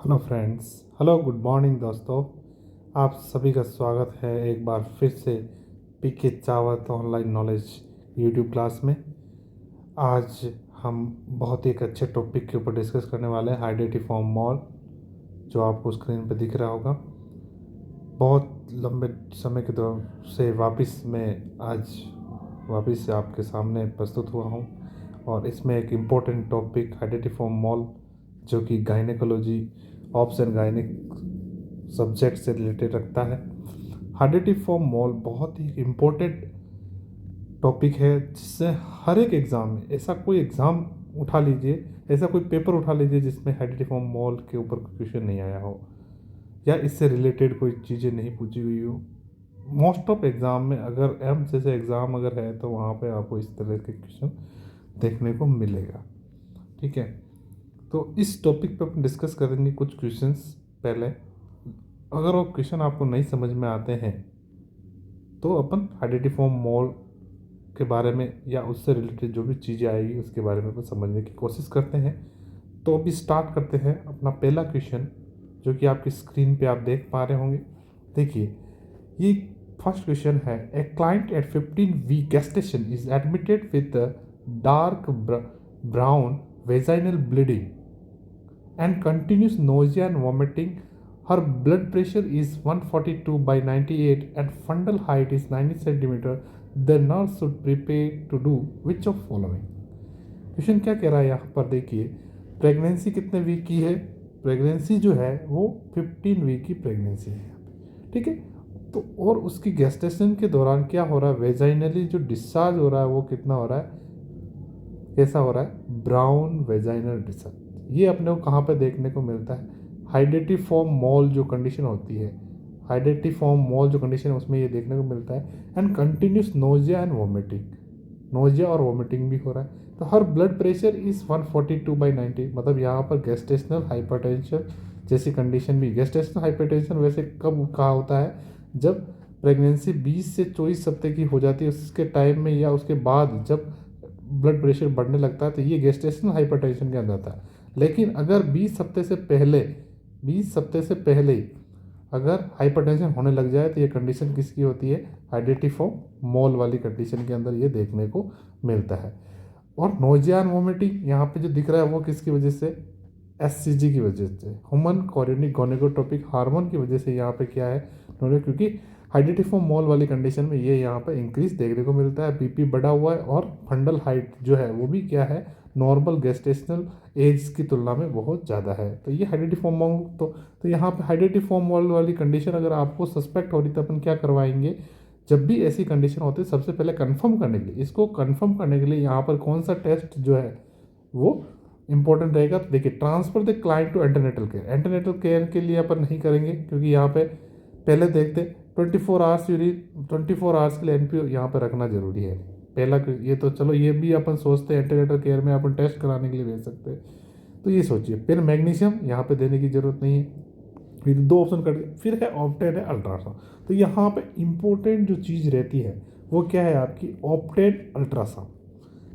Hello friends. Hello, good morning दोस्तों। आप सभी का स्वागत है एक बार फिर से पीके चावत ऑनलाइन नॉलेज यूट्यूब क्लास में। आज हम बहुत ही एक अच्छे टॉपिक के ऊपर डिस्कस करने वाले हैं, हाइडेटिफॉर्म मॉल, जो आपको स्क्रीन पर दिख रहा होगा। बहुत लंबे समय के दौर से वापस से आपके सामने प्रस्तुत हुआ हूँ, और इसमें एक इम्पोर्टेंट टॉपिक हाइडेटिफॉर्म मॉल, जो कि gynaecology obs and gynaec subject से रिलेटेड रखता है। हाइडेटिफॉर्म मॉल बहुत ही इम्पोर्टेंट टॉपिक है, जिससे हर एक एग्ज़ाम में ऐसा कोई एग्ज़ाम उठा लीजिए, ऐसा कोई पेपर उठा लीजिए जिसमें हाइडेटिफॉर्म मॉल के ऊपर कोई क्वेश्चन नहीं आया हो या इससे रिलेटेड कोई चीज़ें नहीं पूछी हुई हो। मोस्ट ऑफ एग्ज़ाम में अगर एम जैसे एग्ज़ाम अगर है तो वहाँ पे आपको इस तरह के क्वेश्चन देखने को मिलेगा। ठीक है, तो इस टॉपिक पे अपन डिस्कस करेंगे कुछ क्वेश्चंस। पहले अगर वो क्वेश्चन आपको नहीं समझ में आते हैं तो अपन हाइडेटिफॉर्म मॉल के बारे में या उससे रिलेटेड जो भी चीज़ें आएगी उसके बारे में अपन समझने की कोशिश करते हैं। तो अभी स्टार्ट करते हैं अपना पहला क्वेश्चन, जो कि आपकी स्क्रीन पे आप देख पा रहे होंगे। देखिए, ये फर्स्ट क्वेश्चन है, a client at 15 week gestation is admitted with dark brown vaginal bleeding and continuous nausea and vomiting. Her blood pressure is 142 by 98 and fundal height is 90 centimeter. The nurse should prepare to do which of following? Question क्या कह रहा है यहाँ पर देखिए, pregnancy कितने week की है? प्रेगनेंसी जो है वो 15 वीक की प्रेगनेंसी है। ठीक है, तो और उसकी गेस्टेशन के दौरान क्या हो रहा है, वेजाइनली जो डिस्चार्ज हो रहा है वो कितना हो रहा है, कैसा हो रहा है, ब्राउन वेजाइनल डिस्चार्ज। ये अपने को कहाँ पे देखने को मिलता है, हाइडेटिफॉर्म मॉल जो कंडीशन होती है, हाइडेटिफॉर्म मॉल जो कंडीशन है उसमें ये देखने को मिलता है। And continuous nausea and vomiting, nausea और वोमिटिंग भी हो रहा है। तो हर ब्लड प्रेशर इज़ 142 बाई 90, मतलब यहाँ पर गेस्टेशनल हाइपरटेंशन जैसी कंडीशन भी। गेस्टेशनल हाइपरटेंशन वैसे कब कहा होता है, जब प्रेगनेंसी 20 से 24 हफ्ते की हो जाती है उसके टाइम में या उसके बाद जब ब्लड प्रेशर बढ़ने लगता है, तो ये गेस्टेशनल हाइपरटेंशन के अंदर आता है। लेकिन अगर 20 हफ्ते से पहले अगर हाइपरटेंशन होने लग जाए तो ये कंडीशन किसकी होती है, हाइडेटिफॉर्म मॉल वाली कंडीशन के अंदर ये देखने को मिलता है। और नोजिया एंड वोमिटिंग यहाँ पे जो दिख रहा है वो किसकी वजह से, एससीजी की वजह से, ह्यूमन कोरियोनिक गोनेगोट्रोपिक हार्मोन की वजह से यहाँ पे क्या है, क्योंकि हाइडेटिफॉर्म मॉल वाली कंडीशन में ये यहाँ पे इंक्रीज देखने को मिलता है, बीपी बढ़ा हुआ है और फंडल हाइट जो है वो भी क्या है, नॉर्मल गेस्टेशनल एज की तुलना में बहुत ज़्यादा है। तो ये हाइडेटिफॉर्म मॉल तो यहाँ पे हाइडेटिफॉर्म मॉल वाली कंडीशन अगर आपको सस्पेक्ट हो रही तो अपन क्या करवाएंगे, जब भी ऐसी कंडीशन होती है सबसे पहले कंफर्म करने के लिए, इसको कंफर्म करने के लिए यहाँ पर कौन सा टेस्ट जो है वो इंपॉर्टेंट रहेगा। तो देखिए, transfer the client to antenatal care. Antenatal care के लिए अपन नहीं करेंगे क्योंकि यहाँ पे पहले देखते 24 आवर्स यूरिन, 24 आवर्स के लिए एनपीओ यहाँ पे रखना जरूरी है। पहला ये तो चलो ये भी अपन सोचते हैं एंटीनेटल केयर में अपन टेस्ट कराने के लिए भेज सकते हैं, तो ये सोचिए। फिर मैग्नीशियम यहाँ पे देने की जरूरत नहीं है। फिर दो ऑप्शन कर दिए, फिर है ऑप्टेन है अल्ट्रासाउंड। तो यहाँ पे इंपॉर्टेंट जो चीज़ रहती है वो क्या है आपकी, ऑप्टेन अल्ट्रासाउंड।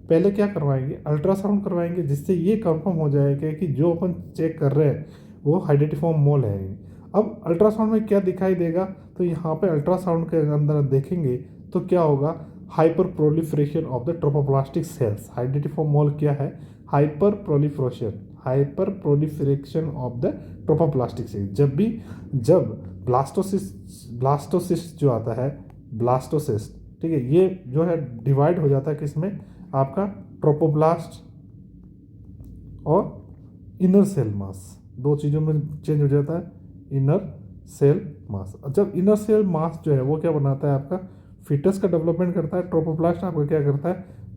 पहले क्या करवाएंगे, अल्ट्रासाउंड करवाएंगे, जिससे ये कंफर्म हो जाएगा कि जो अपन चेक कर रहे हैं वो हाइडेटिफॉर्म मॉल है। अब अल्ट्रासाउंड में क्या दिखाई देगा, तो यहाँ पे अल्ट्रासाउंड के अंदर देखेंगे तो क्या होगा, hyper proliferation of the trophoblastic cells. Hydatidiform mole क्या है, hyper proliferation of the trophoblastic cells. जब ब्लास्टोसिस्ट जो आता है, ब्लास्टोसिस्ट, ठीक है, ये जो है डिवाइड हो जाता है किसमें, आपका ट्रोपोब्लास्ट और इनर सेल मास, दो चीज़ों में चेंज हो जाता है, इनर सेल मास। जब इनर सेल मास जो है वो क्या बनाता है, आपका फिटस का डेवलपमेंट करता है। ट्रोपोब्लास्ट आपका क्या करता है,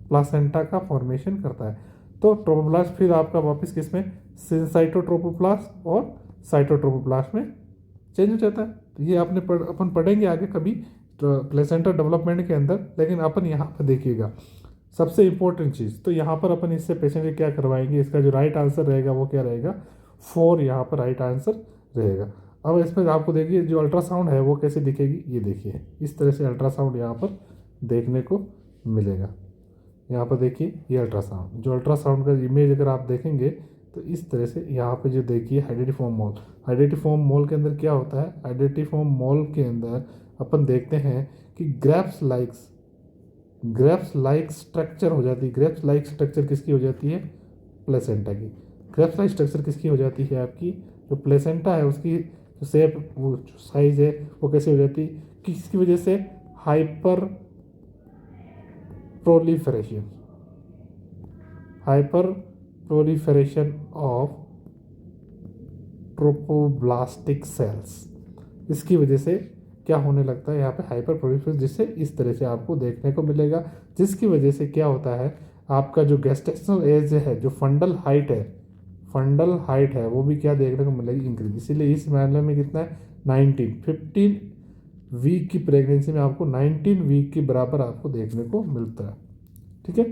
प्लासेंटा का फॉर्मेशन करता है। तो ट्रोपोब्लास्ट फिर आपका वापस किस में, साइटोट्रोपोब्लास्ट और साइटोट्रोपोब्लास्ट में चेंज हो जाता है। तो ये आपने अपन पढ़ेंगे आगे कभी प्लेसेंटा डेवलपमेंट के अंदर। लेकिन अपन यहाँ पर देखिएगा सबसे इंपॉर्टेंट चीज़, तो यहाँ पर अपन इससे पेशेंट के क्या करवाएंगे, इसका जो राइट आंसर रहेगा वो क्या रहेगा, 4 यहाँ पर राइट आंसर रहेगा। अब इसमें आपको देखिए जो अल्ट्रासाउंड है वो कैसे दिखेगी, ये देखिए इस तरह से अल्ट्रासाउंड यहाँ पर देखने को मिलेगा। यहाँ पर देखिए ये अल्ट्रासाउंड, जो अल्ट्रासाउंड का इमेज अगर आप देखेंगे तो इस तरह से यहाँ पे जो देखिए हाइडेटिफॉर्म मॉल, हाइडेटिफॉर्म मॉल के अंदर क्या होता है, हाइडेटिफॉर्म मॉल के अंदर अपन देखते हैं कि ग्रेप्स लाइक स्ट्रक्चर हो जाती है। ग्रेप्स लाइक स्ट्रक्चर किसकी हो जाती है, प्लेसेंटा की। ग्रेप्स लाइक स्ट्रक्चर किसकी हो जाती है, आपकी जो प्लेसेंटा है उसकी जो शेप, वो जो साइज है वो कैसे हो जाती है, किसकी वजह से, hyper proliferation, hyper proliferation of trophoblastic cells, इसकी वजह से क्या होने लगता है यहाँ पे, हाइपर प्रोलिफरेशन, जिससे इस तरह से आपको देखने को मिलेगा, जिसकी वजह से क्या होता है, आपका जो गेस्टेशनल एज है, जो फंडल हाइट है वो भी क्या देखने को मिलेगी, इंक्रीज। इसीलिए इस मामले में कितना है, 15 वीक की प्रेगनेंसी में आपको 19 वीक के बराबर आपको देखने को मिलता है। ठीक है,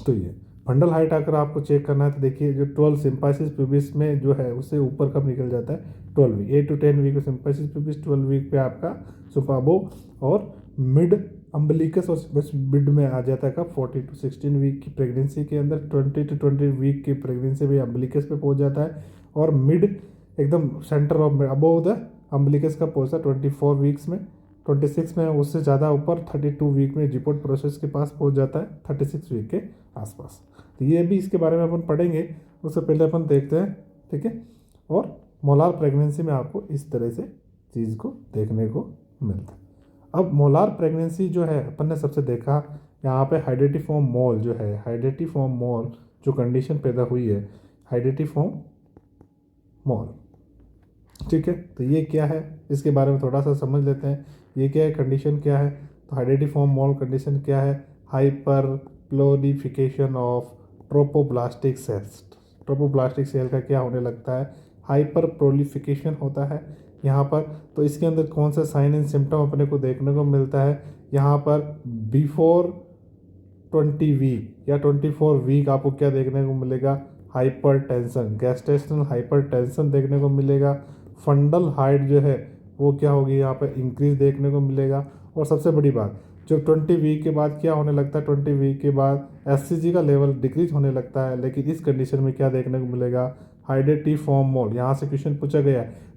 तो ये फंडल हाइट अगर आपको चेक करना है तो देखिए जो 12 सिंपाइसिस प्यूबिस में जो है उससे ऊपर कब निकल जाता है, 12 week, 8 to 10 week symphysis pubis, 12 week पे आपका सुपाबो, और मिड अम्बलिकस और बस मिड में आ जाता है कब, 14 to 16 वीक की प्रेगनेंसी के अंदर, 20 to 20 वीक की प्रेगनेंसी में अम्बलिकस पे पहुंच जाता है, और मिड एकदम centre of above the umbilicus का पहुंचता है 24 वीक्स में, 26 में उससे ज़्यादा ऊपर 32 वीक में जिपोर्ट प्रोसेस के पास पहुंच जाता है 36 वीक के आसपास। तो ये भी इसके बारे में अपन पढ़ेंगे, उससे पहले अपन देखते हैं। ठीक है, और मोलार प्रेगनेंसी में आपको इस तरह से चीज़ को देखने को मिलता है। अब मोलार प्रेगनेंसी जो है अपन ने सबसे देखा, यहाँ पे हाइडेटिफॉर्म मॉल जो है, हाइडेटिफॉर्म मॉल जो कंडीशन पैदा हुई है, हाइडेटिफॉर्म मॉल। ठीक है, तो ये क्या है, इसके बारे में थोड़ा सा समझ लेते हैं। ये क्या है, कंडीशन क्या है, तो हाइडेटिफॉर्म मॉल कंडीशन क्या है, hyper proliferation of trophoblastic cells. Trophoblastic cell का क्या होने लगता है, हाइपर प्रोलिफिकेशन होता है यहाँ पर। तो इसके अंदर कौन सा साइन एंड सिम्टम अपने को देखने को मिलता है, यहाँ पर बिफोर 20 वीक या 24 वीक आपको क्या देखने को मिलेगा, hyper tension, gestational hyper tension देखने को मिलेगा। फंडल हाइट जो है वो क्या होगी, यहाँ पर इंक्रीज देखने को मिलेगा। और सबसे बड़ी बात, जो 20 वीक के बाद क्या होने लगता है, 20 वीक के बाद एससीजी का लेवल डिक्रीज होने लगता है। लेकिन इस कंडीशन में क्या देखने को मिलेगा, हाइडेटिफॉर्म मॉल, यहाँ से क्वेश्चन पूछा गया है,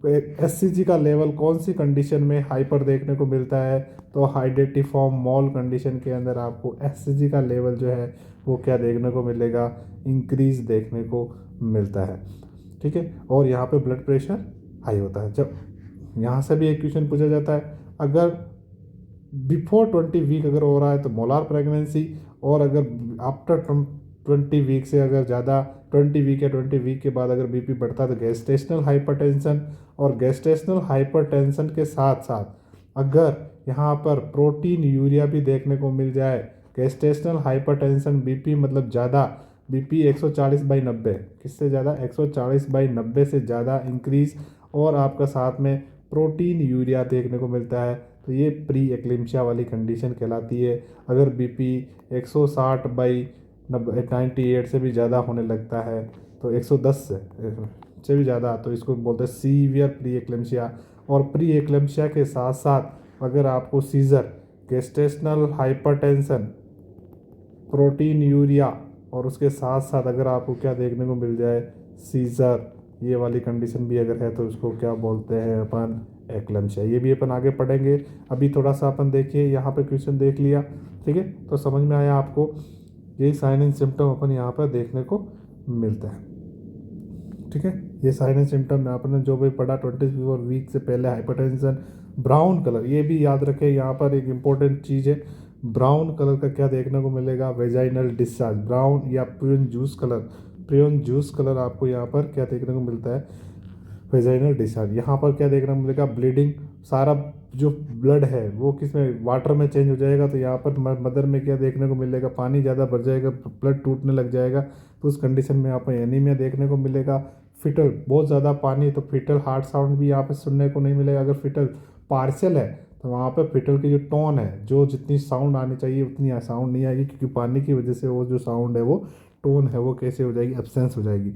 एससीजी का लेवल कौन सी कंडीशन में हाइपर देखने को मिलता है, तो हाइडेटिफॉर्म मॉल कंडीशन के अंदर आपको एससीजी का लेवल जो है वो क्या देखने को मिलेगा, इंक्रीज देखने को मिलता है। ठीक है, और यहाँ पे ब्लड प्रेशर हाई होता है। जब यहाँ से भी एक क्वेश्चन पूछा जाता है, अगर बिफोर 20 वीक अगर हो रहा है तो मोलार प्रेगनेंसी, और अगर आफ्टर 20 वीक से अगर ज़्यादा 20 वीक या 20 वीक के बाद अगर बीपी बढ़ता है तो गैस्ट्रेशनल हाइपरटेंशन, और गैस्ट्रेशनल हाइपरटेंशन के साथ साथ अगर यहाँ पर प्रोटीन यूरिया भी देखने को मिल जाए, गैस्ट्रेशनल हाइपरटेंशन बीपी मतलब ज़्यादा, बीपी 140/90, किससे ज़्यादा, 140/90 से ज़्यादा इंक्रीज, और आपका साथ में प्रोटीन यूरिया देखने को मिलता है, तो ये प्री एक्लिम्शिया वाली कंडीशन कहलाती है। अगर बीपी 160/98 से भी ज़्यादा होने लगता है, तो 110 से भी ज़्यादा, तो इसको बोलते हैं सीवियर प्री एक्लिम्शिया। और प्री एक्लिम्शिया के साथ साथ अगर आपको seizure, gestational hypertension, proteinuria, और उसके साथ साथ अगर आपको क्या देखने को मिल जाए, सीजर, ये वाली कंडीशन भी अगर है तो उसको क्या बोलते हैं अपन, एक्लेम्शिया। ये भी अपन आगे पढ़ेंगे। अभी थोड़ा सा अपन देखिए, यहाँ पे क्वेश्चन देख लिया। ठीक है, तो समझ में आया आपको, यही साइन एंड सिम्टम अपन यहाँ पर देखने को मिलता है। ठीक है, ये साइन एंड सिम्टम में आपने जो भी पढ़ा, 24 वीक से पहले हाइपरटेंशन, ब्राउन कलर, ये भी याद रखें, यहाँ पर एक इम्पोर्टेंट चीज़ है, ब्राउन कलर का क्या देखने को मिलेगा, वेजाइनल डिस्चार्ज, ब्राउन या प्योन जूस कलर आपको यहाँ पर क्या देखने को मिलता है, वेजाइनल डिस्चार्ज। यहाँ पर क्या देखने को मिलेगा, ब्लीडिंग, सारा जो ब्लड है वो किस में, वाटर में चेंज हो जाएगा। तो यहाँ पर मदर में क्या देखने को मिलेगा, पानी ज़्यादा बढ़ जाएगा, ब्लड टूटने लग जाएगा, तो उस कंडीशन में यहाँ पर एनीमिया देखने को मिलेगा। फिटल, बहुत ज़्यादा पानी, तो फिटल हार्ट साउंड भी यहाँ पे सुनने को नहीं मिलेगा। अगर फिटल पार्शियल है तो वहाँ पे फिटल की जो टोन है, जो जितनी साउंड आनी चाहिए उतनी साउंड नहीं आएगी, क्योंकि पानी की वजह से वो जो साउंड है, वो टोन है, वो कैसे हो जाएगी, एब्सेंस हो जाएगी।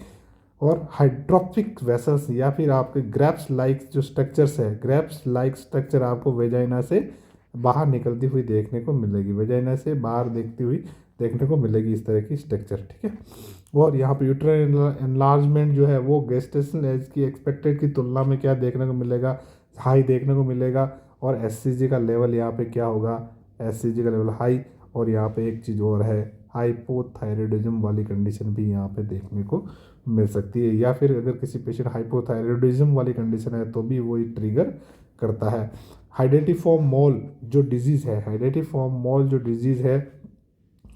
और हाइड्रोपिक वेसल्स या फिर आपके ग्रैप्स लाइक जो स्ट्रक्चर्स है, ग्रैप्स लाइक स्ट्रक्चर आपको वेजाइना से बाहर निकलती हुई देखने को मिलेगी, वेजाइना से बाहर देखती हुई देखने को मिलेगी इस तरह की स्ट्रक्चर, ठीक है। और यहाँ पे यूट्राइन एनलार्जमेंट जो है वो गेस्टेशनल एज की एक्सपेक्टेड की तुलना में क्या देखने को मिलेगा, हाई देखने को मिलेगा। और एससीजी का लेवल यहाँ पे क्या होगा, एससीजी का लेवल हाई। और यहाँ पे एक चीज़ और है, हाइपोथायरॉयडिज्म वाली कंडीशन भी यहाँ पे देखने को मिल सकती है, या फिर अगर किसी पेशेंट हाइपोथायरॉयडिज्म वाली कंडीशन है तो भी वो ट्रिगर करता है। हाइडेटिफॉर्म मोल जो डिजीज़ है, हाइडेटिफॉर्म मोल जो डिजीज़ है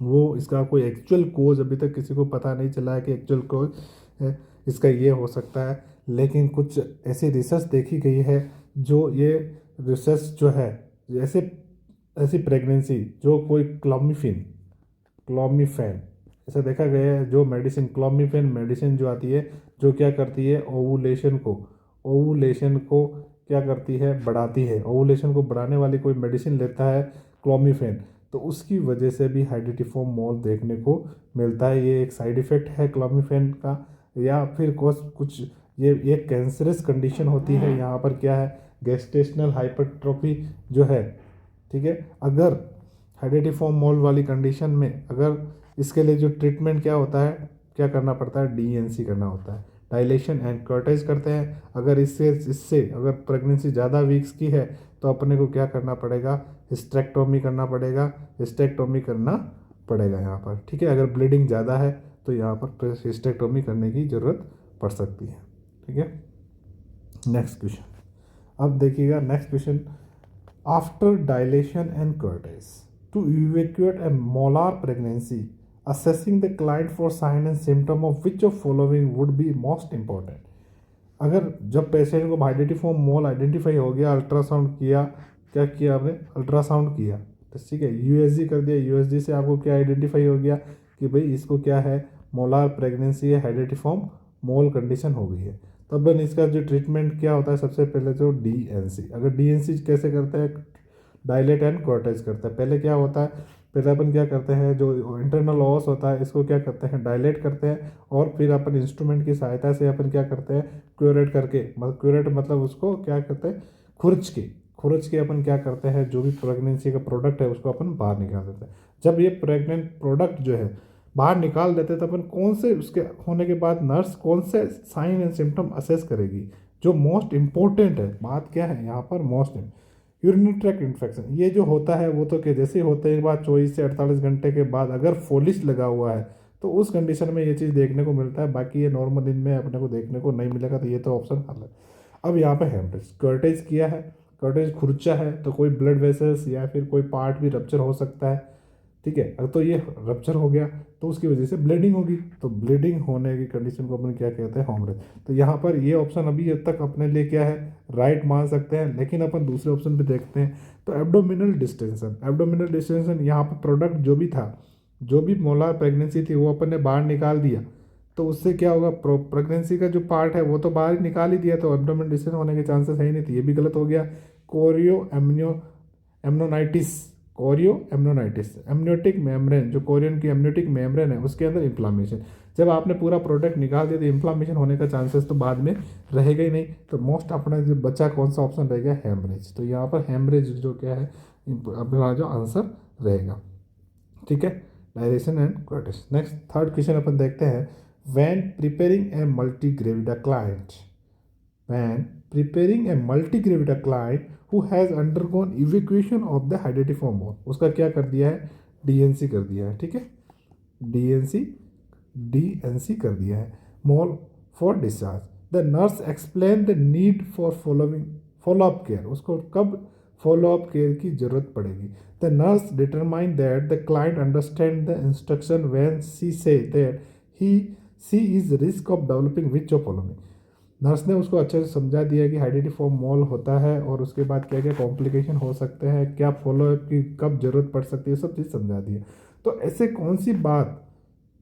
वो, इसका कोई एक्चुअल कोज अभी तक किसी को पता नहीं चला है कि एक्चुअल कोज इसका ये हो सकता है। लेकिन कुछ ऐसी रिसर्च देखी गई है जो ये रिसर्च जो है, ऐसे ऐसी प्रेगनेंसी जो कोई क्लोमिफेन ऐसा देखा गया है, जो मेडिसिन क्लोमिफेन मेडिसिन जो आती है, जो क्या करती है, ओवुलेशन को क्या करती है, बढ़ाती है। ओवुलेशन को बढ़ाने वाली कोई मेडिसिन लेता है क्लोमिफेन, तो उसकी वजह से भी हाइडेटिफॉर्म मोल देखने को मिलता है। ये एक साइड इफ़ेक्ट है क्लोमिफेन का। या फिर कुछ ये एक कैंसरस कंडीशन होती है। यहाँ पर क्या है, गेस्टेशनल हाइपरट्रोफी जो है, ठीक है। अगर हाइडेटिफॉर्म मोल वाली कंडीशन में, अगर इसके लिए जो ट्रीटमेंट क्या होता है, क्या करना पड़ता है, डीएनसी करना होता है, डायलेशन एंड कर्टेज करते हैं। अगर इससे अगर प्रेगनेंसी ज़्यादा वीक्स की है तो अपने को क्या करना पड़ेगा, हिस्टेक्टोमी करना पड़ेगा, हिस्टेक्टोमी करना पड़ेगा यहाँ पर, ठीक है। अगर ब्लीडिंग ज़्यादा है तो यहाँ पर हिस्टेक्टोमी करने की ज़रूरत पड़ सकती है, ठीक है। नेक्स्ट क्वेश्चन, अब देखिएगा next question. After dilation and curettage to evacuate a molar pregnancy, assessing the client for sign and symptom of which of following would be most important। अगर जब पेशेंट को हाइडेटिफॉर्म मोल आइडेंटिफाई हो गया, ultrasound किया, क्या किया आपने, अल्ट्रासाउंड किया, तो ठीक है, यूएसजी कर दिया, यूएसजी से आपको क्या आइडेंटिफाई हो गया कि भाई इसको क्या है, मोलार प्रेगनेंसी है, हाइडेटिफॉर्म मोल कंडीशन हो गई है। तब इसका जो ट्रीटमेंट क्या होता है, सबसे पहले जो डीएनसी। अगर डीएनसी कैसे करते हैं, डायलेट एंड कॉर्टेज करता है। पहले क्या होता है, पहले अपन क्या करते हैं, जो इंटरनल ऑस होता है इसको क्या करते हैं, डायलेट करते हैं। और फिर अपन इंस्ट्रूमेंट की सहायता से अपन क्या करते हैं, क्यूरेट करके, मतलब क्यूरेट मतलब उसको क्या करते हैं, खुरच के अपन क्या करते हैं, जो भी प्रेगनेंसी का प्रोडक्ट है उसको अपन बाहर निकाल देते हैं। जब ये प्रेग्नेंट प्रोडक्ट जो है बाहर निकाल देते हैं तो अपन कौन से, उसके होने के बाद नर्स कौन से साइन एंड सिम्टम असेस करेगी, जो मोस्ट इंपॉर्टेंट है। बात क्या है यहाँ पर, मोस्ट यूरिनरी ट्रैक्ट इन्फेक्शन, ये जो होता है वो तो कि जैसे होते हैं बाद 24 से 48 घंटे के बाद अगर फोलिश लगा हुआ है तो उस कंडीशन में ये चीज़ देखने को मिलता है। बाकी ये नॉर्मल दिन में अपने को देखने को नहीं मिलेगा, तो ये तो ऑप्शन हल है। अब यहाँ पे हेमरेज, कर्टेज किया है, कर्टेज खुरचा है तो कोई ब्लड वेसल्स या फिर कोई पार्ट भी रप्चर हो सकता है, ठीक है। अगर तो ये रप्चर हो गया तो उसकी वजह से ब्लीडिंग होगी, तो ब्लीडिंग होने की कंडीशन को अपन क्या कहते हैं, हेमरेज। तो यहाँ पर ये ऑप्शन अभी तक अपने लिए क्या है, राइट मान सकते हैं। लेकिन अपन दूसरे ऑप्शन पे देखते हैं तो एब्डोमिनल डिस्टेंशन, यहाँ पर प्रोडक्ट जो भी था, जो भी मोलार प्रेगनेंसी थी वो अपन ने बाहर निकाल दिया, तो उससे क्या होगा, प्रेगनेंसी का जो पार्ट है वो तो बाहर निकाल ही दिया, तो एब्डोमिनल डिस्टेंस होने के चांसेस है ही नहीं, तो ये भी गलत हो गया। कोरियो एमनोनाइटिस, एमनियोटिक मेम्ब्रेन, जो कोरियन की एमनियोटिक मेम्ब्रेन है उसके अंदर इन्फ्लामेशन, जब आपने पूरा प्रोडक्ट निकाल दिया तो इन्फ्लामेशन होने का चांसेस तो बाद में रहेगा ही नहीं। तो मोस्ट अपना जो बचा कौन सा ऑप्शन रहेगा, हेमरेज। तो यहाँ पर हेमरेज जो क्या है, अपना जो आंसर रहेगा, ठीक है, direction and curettage. Next third question अपन देखते हैं। When preparing a multigravida client, who has undergone evacuation of the hydatidiform mole, उसका क्या कर दिया है, डीएनसी कर दिया है, ठीक है, डीएनसी कर दिया है, mole for discharge. The nurse explain the need for follow-up care, उसको कब फॉलोअप केयर की जरूरत पड़ेगी। The nurse determine that the client understand the instruction when she say that she is risk of developing which of following. Nurse ने उसको अच्छे से समझा दिया कि हाइडेटिफॉर्म मोल होता है और उसके बाद क्या क्या कॉम्प्लिकेशन हो सकते हैं, क्या फॉलोअप की कब जरूरत पड़ सकती है, सब चीज़ समझा दिया। तो ऐसे कौन सी बात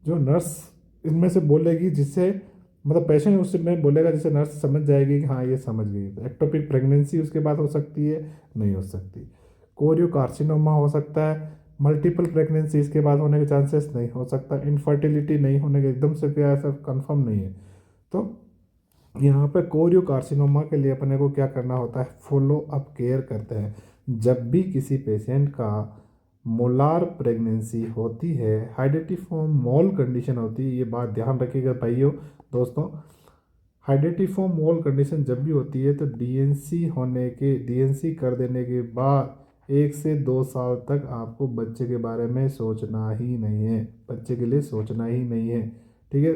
जो नर्स इनमें से बोलेगी जिससे, मतलब पेशेंट उससे में बोलेगा जिससे नर्स समझ जाएगी कि हाँ ये समझ गई। तो एक्टोपिक प्रेगनेंसी उसके बाद हो सकती है, नहीं हो सकती। कोरियो कार्सिनोमा हो सकता है, मल्टीपल प्रेगनेंसी इसके बाद होने के चांसेस नहीं हो सकता, इनफर्टिलिटी नहीं होने के एकदम से क्या ऐसा कंफर्म नहीं है। तो यहाँ पे कोरियो कार्सिनोमा के लिए अपने को क्या करना होता है, फॉलो अप केयर करते हैं। जब भी किसी पेशेंट का मोलार प्रेगनेंसी होती है, हाइडेटिफॉर्म मॉल कंडीशन होती है। ये बात ध्यान रखिएगा भाइयों दोस्तों, हाइडेटिफॉर्म मॉल कंडीशन जब भी होती है तो डीएनसी कर देने के बाद 1 से 2 साल तक आपको बच्चे के बारे में सोचना ही नहीं है, बच्चे के लिए सोचना ही नहीं है। ठीक है,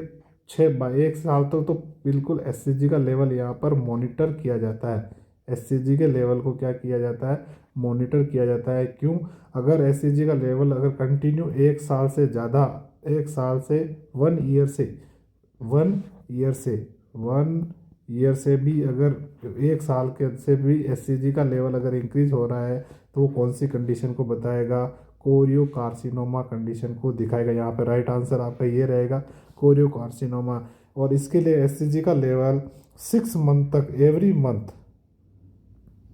1 साल तक तो बिल्कुल एससीजी का लेवल यहाँ पर मॉनिटर किया जाता है। एससीजी के लेवल को क्या किया जाता है, मॉनिटर किया जाता है। क्यों, अगर एससीजी का लेवल अगर कंटिन्यू 1 साल से ज़्यादा, 1 साल से 1 ईयर से 1 ईयर से 1 ईयर से भी अगर 1 साल के से भी एससीजी का लेवल अगर इंक्रीज हो रहा है तो वो कौन सी कंडीशन को बताएगा, कोरियो कार्सिनोमा कंडीशन को दिखाएगा। यहाँ पे राइट आंसर आपका ये रहेगा, कोरियो कार्सिनोमा। और इसके लिए एससीजी का लेवल 6 मंथ तक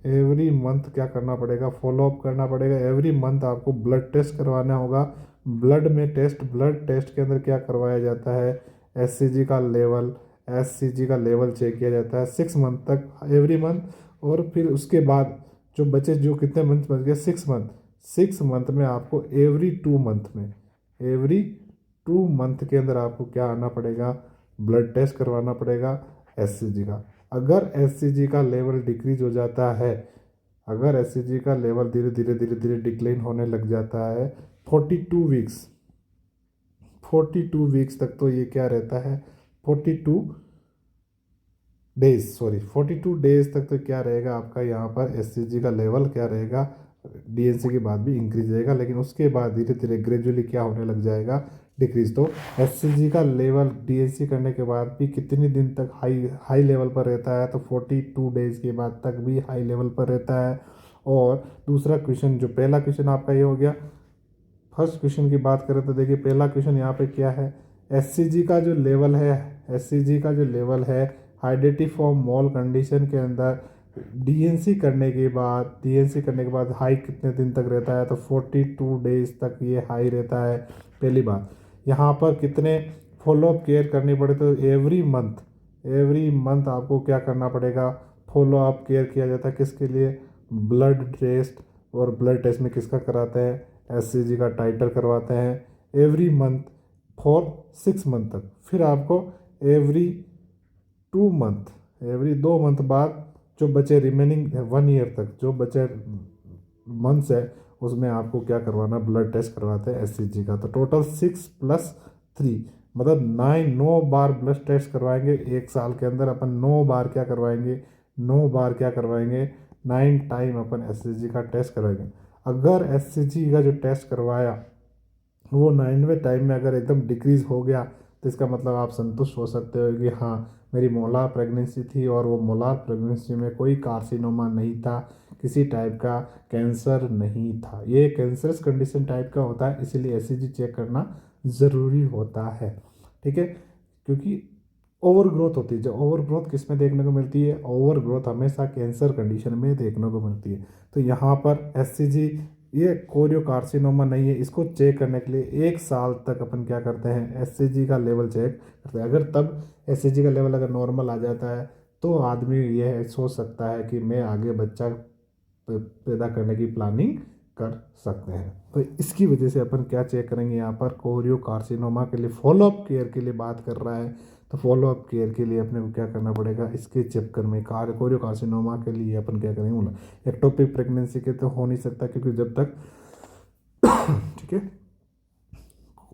एवरी मंथ क्या करना पड़ेगा, फॉलोअप करना पड़ेगा। एवरी मंथ आपको ब्लड टेस्ट करवाना होगा। ब्लड टेस्ट के अंदर क्या करवाया जाता है, एससीजी का लेवल, एससीजी का लेवल चेक किया जाता है 6 मंथ तक एवरी मंथ। और फिर उसके बाद जो बचे, जो कितने मंथ बच गए, 6 मंथ, 6 मंथ में आपको एवरी 2 मंथ के अंदर आपको क्या आना पड़ेगा, ब्लड टेस्ट करवाना पड़ेगा एससीजी का। अगर एससीजी का लेवल डिक्रीज हो जाता है, अगर एससीजी का लेवल धीरे धीरे डिक्लाइन होने लग जाता है 42 वीक्स, 42 वीक्स तक तो ये क्या रहता है, 42 डेज तक तो क्या रहेगा आपका यहाँ पर एससीजी का लेवल क्या रहेगा, डीएनसी के बाद भी इंक्रीज रहेगा। लेकिन उसके बाद धीरे धीरे ग्रेजुअली क्या होने लग जाएगा, डिक्रीज। तो एससीजी का लेवल डीएनसी करने के बाद भी कितने दिन तक हाई हाई लेवल पर रहता है, तो 42 डेज के बाद तक भी हाई लेवल पर रहता है। और दूसरा क्वेश्चन, जो पहला क्वेश्चन आपका ये हो गया। फर्स्ट क्वेश्चन की बात करें तो देखिए पहला क्वेश्चन यहाँ पे क्या है, एससीजी का जो लेवल है, एससीजी का जो लेवल है हाइडेटिफॉर्म मॉल कंडीशन के अंदर डीएनसी करने के बाद हाई कितने दिन तक रहता है, तो 42 डेज तक ये हाई रहता है। पहली बात, यहाँ पर कितने फॉलोअप केयर करनी पड़े, तो एवरी मंथ आपको क्या करना पड़ेगा, फॉलोअप केयर किया जाता है। किसके लिए, ब्लड टेस्ट। और ब्लड टेस्ट में किसका कराते हैं, एससीजी का टाइटर करवाते हैं एवरी मंथ फॉर 6 मंथ तक। फिर आपको एवरी 2 मंथ बाद जो बचे रिमेनिंग 1 ईयर तक जो बचे मंथ्स है उसमें आपको क्या करवाना, ब्लड टेस्ट करवाते हैं एससीजी का। तो टोटल 6+3 मतलब 9 बार ब्लड टेस्ट करवाएंगे 1 साल के अंदर। अपन 9 बार क्या करवाएंगे, 9 टाइम अपन एससीजी का टेस्ट करवाएंगे। अगर एससीजी का जो टेस्ट करवाया वो 9वें टाइम में अगर एकदम डिक्रीज हो गया तो इसका मतलब आप संतुष्ट हो सकते हो कि हाँ मेरी मोलार प्रेगनेंसी थी और वो मोलार प्रेगनेंसी में कोई कार्सिनोमा नहीं था, किसी टाइप का कैंसर नहीं था। ये कैंसरस कंडीशन टाइप का होता है, इसीलिए एससीजी चेक करना ज़रूरी होता है। ठीक है, क्योंकि ओवर ग्रोथ होती है। जो ओवर ग्रोथ किस में देखने को मिलती है, ओवर ग्रोथ हमेशा कैंसर कंडीशन में देखने को मिलती है। तो यहाँ पर एससीजी ये कोरियो कार्सिनोमा नहीं है, इसको चेक करने के लिए 1 साल तक अपन क्या करते हैं, एससीजी का लेवल चेक करते हैं। अगर तब एससीजी का लेवल अगर नॉर्मल आ जाता है तो आदमी यह सोच सकता है कि मैं आगे बच्चा पैदा करने की प्लानिंग कर सकते हैं। तो इसकी वजह से अपन क्या चेक करेंगे, यहाँ पर कोरियो कार्सिनोमा के लिए फॉलोअप केयर के लिए बात कर रहा है। तो फॉलोअप केयर के लिए अपने को क्या करना पड़ेगा, इसके चक्कर में कोरियो कार्सिनोमा के लिए अपन क्या करेंगे, बोला एक्टोपिक प्रेगनेंसी के तो हो नहीं सकता क्योंकि जब तक ठीक है,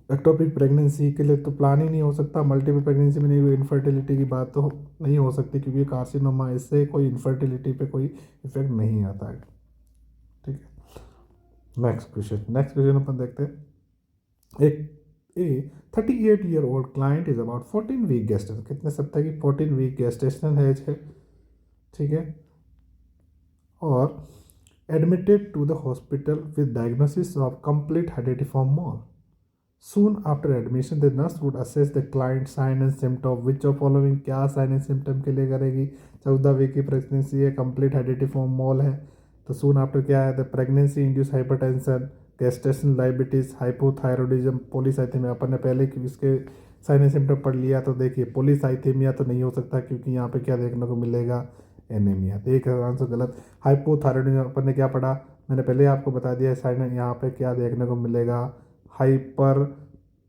एक्टोपिक प्रेगनेंसी के लिए तो प्लान ही नहीं हो सकता। मल्टीपल प्रेगनेंसी में नहीं हुई, इनफर्टिलिटी की बात तो नहीं हो सकती क्योंकि कार्सिनोमा इससे कोई इनफर्टिलिटी पे कोई इफेक्ट नहीं आता है। ठीक है, नेक्स्ट क्वेश्चन अपन देखते हैं। एक a 38-year-old client is about 14 week gestation, कितने सप्ताह की, 14 वीक gestation एज है। ठीक है, और admitted to the hospital with diagnosis of complete hydatidiform mole. Soon after admission, the nurse would assess the client sign and symptom. Which of following क्या sign and symptom के लिए करेगी, 14 week की pregnancy है, कंप्लीट हाइडेटिफॉर्म मॉल है। तो सून after क्या है, the pregnancy induced hypertension, gestation diabetes, hypothyroidism, polycythaemia. अपन ने पहले इसके साइन एंड सिम्टम पढ़ लिया। तो देखिए पॉलीसाइथेमिया तो नहीं हो सकता क्योंकि यहाँ पे क्या देखने को मिलेगा, एनीमिया। तो एक आंसर गलत। हाइपोथायरॉयडिज्म अपन ने क्या पढ़ा, मैंने पहले आपको बता दिया साइड में यहाँ पे क्या देखने को मिलेगा, हाइपर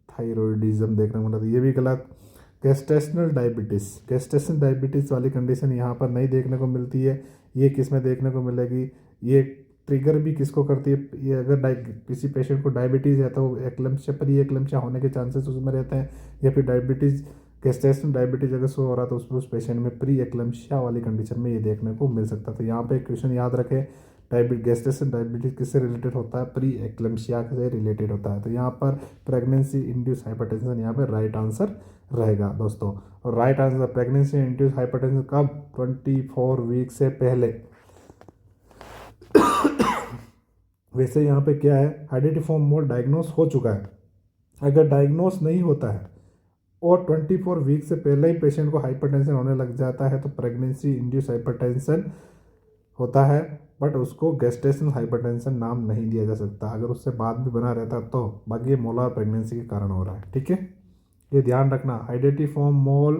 थायरॉइडिज्म देखने को मिला, तो ये भी गलत। गेस्टेशनल डायबिटीज़ वाली कंडीशन यहाँ पर नहीं देखने को मिलती है। ये किस में देखने को मिलेगी, ये ट्रिगर भी किसको करती है, ये अगर किसी पेशेंट को डायबिटीज़ है तो एक्लम्शिया पर ही एक्लम्शिया होने के चांसेस उसमें रहते हैं, या फिर डायबिटीज़ गेस्टेशनल डायबिटीज अगर शो हो रहा तो उसमें उस पेशेंट में प्री एक्लम्शिया वाली कंडीशन में ये देखने को मिल सकता है। तो यहाँ पे एक क्वेश्चन याद रखें, गेस्टेशनल डायबिटीज किससे रिलेटेड होता है, प्री एक्लम्शिया से रिलेटेड होता है। तो यहाँ पर प्रेगनेंसी इंड्यूस हाइपरटेंशन यहाँ पर राइट आंसर रहेगा दोस्तों। और right answer pregnancy induced hypertension कब, 24 वीक से पहले। वैसे यहाँ पे क्या है, हेरिडिटी मोल डायग्नोस हो चुका है। अगर डायग्नोस नहीं होता है और 24 वीक से पहले ही पेशेंट को हाइपरटेंशन होने लग जाता है तो प्रेगनेंसी इंड्यूस हाइपरटेंशन होता है, बट उसको गेस्टेशनल हाइपरटेंशन नाम नहीं दिया जा सकता। अगर उससे बाद भी बना रहता तो बाकी ये मोलार प्रेगनेंसी के कारण हो रहा है, ठीक है। ये ध्यान रखना, हेरिडिटी मोल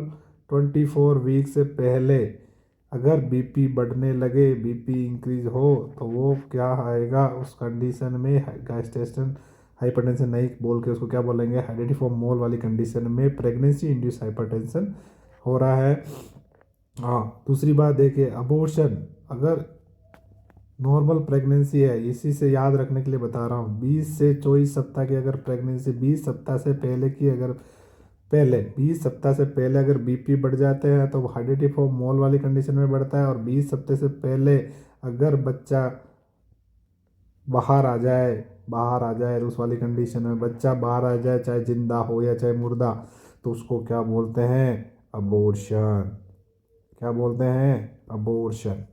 24 वीक से पहले अगर बीपी बढ़ने लगे, बीपी इंक्रीज हो तो वो क्या आएगा उस कंडीशन में, गेस्टेशनल हाइपरटेंशन नहीं बोल के उसको क्या बोलेंगे, हेरिडिटी मोल वाली कंडीशन में प्रेगनेंसी इंड्यूस हाइपरटेंशन हो रहा है। हाँ, दूसरी बात देखिए, अबॉर्शन अगर नॉर्मल प्रेगनेंसी है, इसी से याद रखने के लिए बता रहा हूँ, 20 से 24 सप्ताह की अगर प्रेगनेंसी, 20 सप्ताह से पहले की अगर 20 सप्ताह से पहले अगर बीपी बढ़ जाते हैं तो हेरिडिटी मोल वाली कंडीशन में बढ़ता है। और 20 सप्ताह से पहले अगर बच्चा बाहर आ जाए उस वाली कंडीशन में बच्चा बाहर आ जाए, चाहे जिंदा हो या चाहे मुर्दा, तो उसको क्या बोलते हैं, अबॉर्शन। क्या बोलते हैं, अबॉर्शन।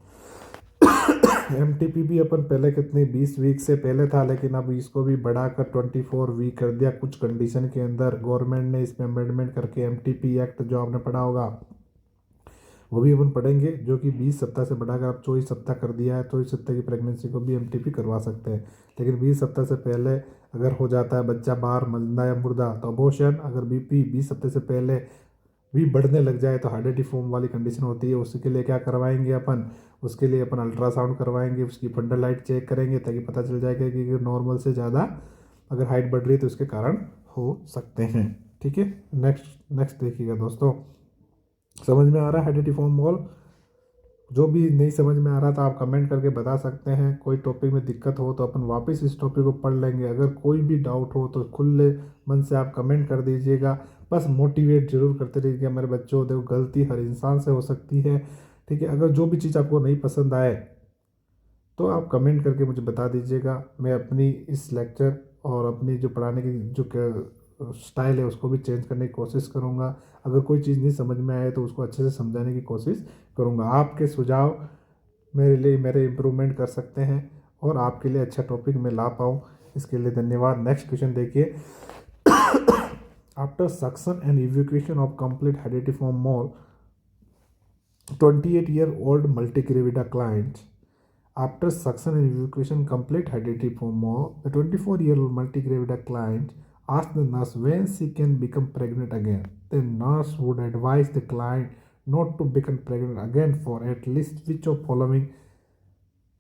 एमटीपी भी अपन पहले कितनी 20 वीक से पहले था, लेकिन अब इसको भी बढ़ाकर 24 वीक कर दिया कुछ कंडीशन के अंदर। गवर्नमेंट ने इसमें अमेंडमेंट करके एमटीपी एक्ट जो आपने पढ़ा होगा वो भी अपन पढ़ेंगे, जो कि 20 सप्ताह से बढ़ाकर अब 24 सप्ताह कर दिया है। 24 सप्ताह की प्रेगनेंसी को भी एमटीपी करवा सकते हैं, लेकिन 20 सप्ताह से पहले अगर हो जाता है बच्चा बाहर जिंदा या मुर्दा तो अबॉर्शन। अगर बीपी 20 सप्ताह से पहले भी बढ़ने लग जाए तो हेरिडिटी वाली कंडीशन होती है। उसके लिए क्या करवाएंगे अपन, उसके लिए अपन अल्ट्रासाउंड करवाएंगे, उसकी फंडल हाइट चेक करेंगे ताकि पता चल जाएगा कि नॉर्मल से ज़्यादा अगर हाइट बढ़ रही है तो उसके कारण हो सकते हैं, ठीक है। नेक्स्ट देखिएगा दोस्तों, समझ में आ रहा है हेरिडिटी मोल? जो भी नहीं समझ में आ रहा था आप कमेंट करके बता सकते हैं। कोई टॉपिक में दिक्कत हो तो अपन वापस इस टॉपिक को पढ़ लेंगे। अगर कोई भी डाउट हो तो खुले मन से आप कमेंट कर दीजिएगा। बस मोटिवेट जरूर करते रहिएगा मेरे बच्चों, देखो गलती हर इंसान से हो सकती है, ठीक है। अगर जो भी चीज़ आपको नहीं पसंद आए तो आप कमेंट करके मुझे बता दीजिएगा। मैं अपनी इस लेक्चर और अपनी जो पढ़ाने की जो स्टाइल है उसको भी चेंज करने की कोशिश करूँगा। अगर कोई चीज़ नहीं समझ में आए तो उसको अच्छे से समझाने की कोशिश करूँगा। आपके सुझाव मेरे इम्प्रूवमेंट कर सकते हैं और आपके लिए अच्छा टॉपिक मैं ला पाऊँ, इसके लिए धन्यवाद। नेक्स्ट क्वेश्चन देखिए, after suction and evacuation of complete heredity mole 28-year-old multigravida client. After suction and evacuation complete heredity more, the 24-year-old multigravida client asked the nurse when she can become pregnant again. The nurse would advise the client not to become pregnant again for at least which of following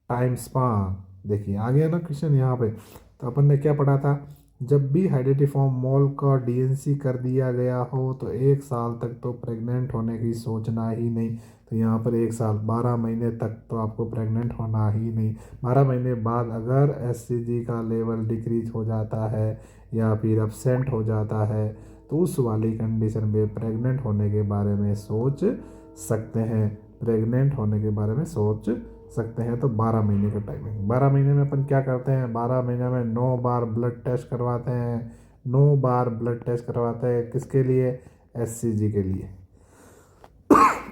time span. देखिए आ गया ना question यहाँ पे। तो अपन ने क्या पढ़ा था, जब भी हेरिडिटी मोल का डीएनसी कर दिया गया हो तो 1 साल तक तो प्रेग्नेंट होने की सोचना ही नहीं। तो यहाँ पर 1 साल 12 महीने तक तो आपको प्रेग्नेंट होना ही नहीं। 12 महीने बाद अगर एससीजी का लेवल डिक्रीज हो जाता है या फिर एब्सेंट हो जाता है तो उस वाली कंडीशन में प्रेग्नेंट होने के बारे में सोच सकते हैं। प्रेग्नेंट होने के बारे में सोच सकते हैं। तो 12 महीने का टाइमिंग, 12 महीने में अपन क्या करते हैं, 12 महीने में 9 बार ब्लड टेस्ट करवाते हैं। 9 बार ब्लड टेस्ट करवाते हैं किसके लिए, एससीजी के लिए,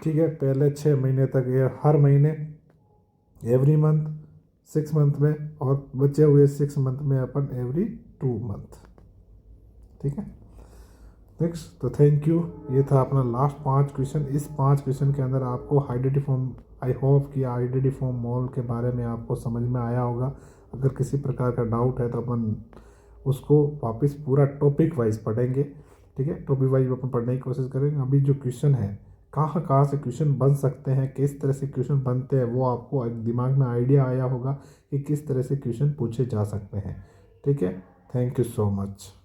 ठीक है। पहले 6 महीने तक ये हर महीने, एवरी मंथ, 6 मंथ में, और बचे हुए 6 मंथ में अपन एवरी 2 मंथ, ठीक है। नेक्स्ट, तो थैंक यू। ये था अपना लास्ट 5 क्वेश्चन। इस 5 क्वेश्चन के अंदर आपको हेरिडिटी आई होप कि हेरिडिटी मोल के बारे में आपको समझ में आया होगा। अगर किसी प्रकार का डाउट है तो अपन उसको वापस पूरा टॉपिक वाइज पढ़ेंगे, ठीक है। टॉपिक वाइज अपन पढ़ने की कोशिश करेंगे। अभी जो क्वेश्चन है कहाँ कहाँ से क्वेश्चन बन सकते हैं, किस तरह से क्वेश्चन बनते हैं, वो आपको एक दिमाग में आइडिया आया होगा कि किस तरह से क्वेश्चन पूछे जा सकते हैं। ठीक है, थैंक यू सो मच।